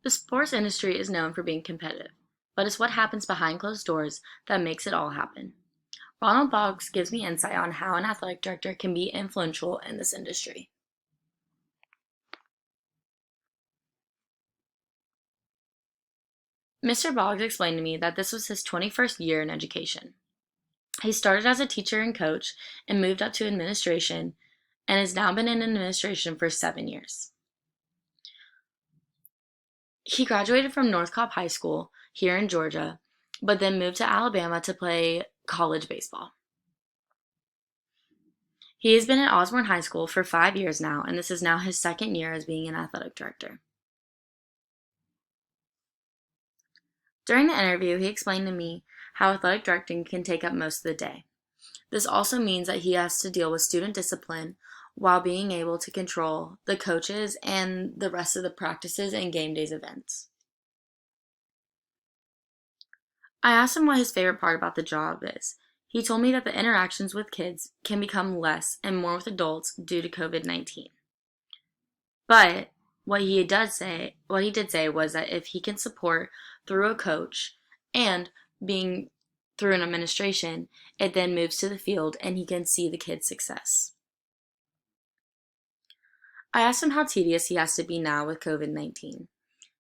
The sports industry is known for being competitive, but it's what happens behind closed doors that makes it all happen. Ronald Boggs gives me insight on how an athletic director can be influential in this industry. Mr. Boggs explained to me that this was his 21st year in education. He started as a teacher and coach and moved up to administration and has now been in administration for 7 years. He graduated from North Cobb High School here in Georgia, but then moved to Alabama to play college baseball. He has been at Osborne High School for 5 years now, and this is now his second year as being an athletic director. During the interview, he explained to me how athletic directing can take up most of the day. This also means that he has to deal with student discipline while being able to control the coaches and the rest of the practices and game days events. I asked him what his favorite part about the job is. He told me that the interactions with kids can become less and more with adults due to COVID-19. But what he did say was that if he can support through a coach and being through an administration, it then moves to the field and he can see the kid's success. I asked him how tedious he has to be now with COVID-19.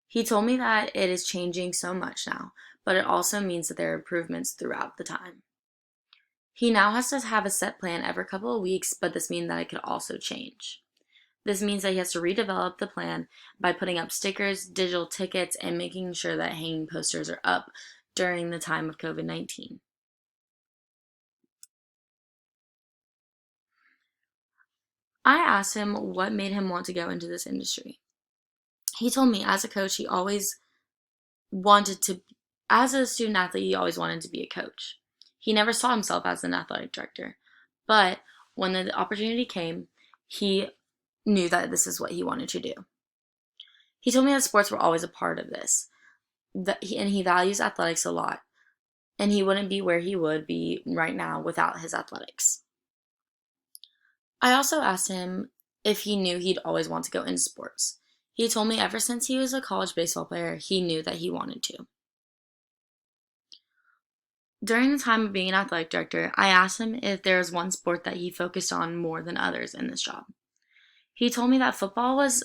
He told me that it is changing so much now, but it also means that there are improvements throughout the time. He now has to have a set plan every couple of weeks, but this means that it could also change. This means that he has to redevelop the plan by putting up stickers, digital tickets, and making sure that hanging posters are up during the time of COVID-19. I asked him what made him want to go into this industry. He told me as a coach, he always wanted to, as a student athlete, he always wanted to be a coach. He never saw himself as an athletic director, but when the opportunity came, he knew that this is what he wanted to do. He told me that sports were always a part of this, and he values athletics a lot, and he wouldn't be where he would be right now without his athletics. I also asked him if he knew he'd always want to go into sports. He told me ever since he was a college baseball player, he knew that he wanted to. During the time of being an athletic director, I asked him if there was one sport that he focused on more than others in this job. He told me that football was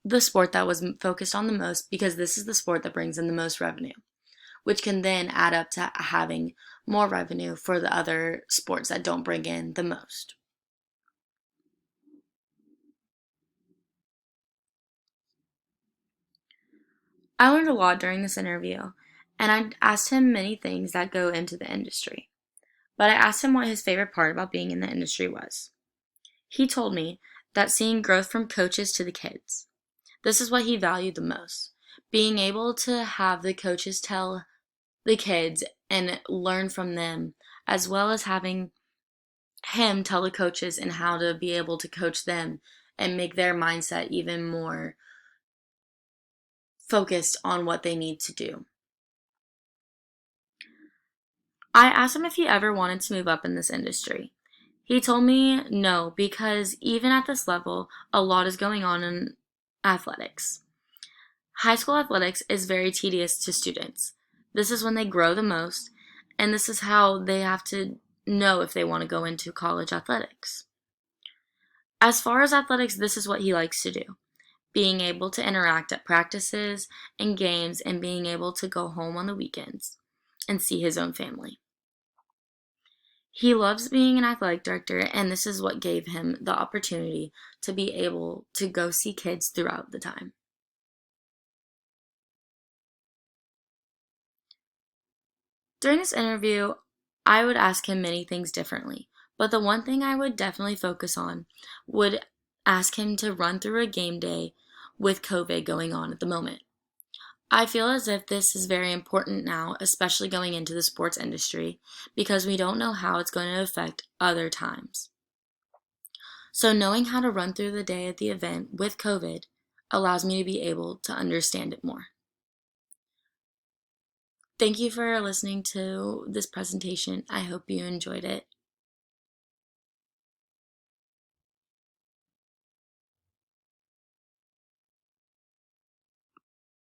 the sport that was focused on the most because this is the sport that brings in the most revenue, which can then add up to having more revenue for the other sports that don't bring in the most. I learned a lot during this interview, and I asked him many things that go into the industry. But I asked him what his favorite part about being in the industry was. He told me that seeing growth from coaches to the kids. This is what he valued the most. Being able to have the coaches tell the kids and learn from them, as well as having him tell the coaches and how to be able to coach them and make their mindset even more focused on what they need to do. I asked him if he ever wanted to move up in this industry. He told me no, because even at this level, a lot is going on in athletics. High school athletics is very tedious to students. This is when they grow the most, and this is how they have to know if they want to go into college athletics. As far as athletics, this is what he likes to do. Being able to interact at practices and games and being able to go home on the weekends and see his own family. He loves being an athletic director, and this is what gave him the opportunity to be able to go see kids throughout the time. During this interview, I would ask him many things differently, but the one thing I would definitely focus on would ask him to run through a game day with COVID going on at the moment. I feel as if this is very important now, especially going into the sports industry, because we don't know how it's going to affect other times. So knowing how to run through the day at the event with COVID allows me to be able to understand it more. Thank you for listening to this presentation. I hope you enjoyed it.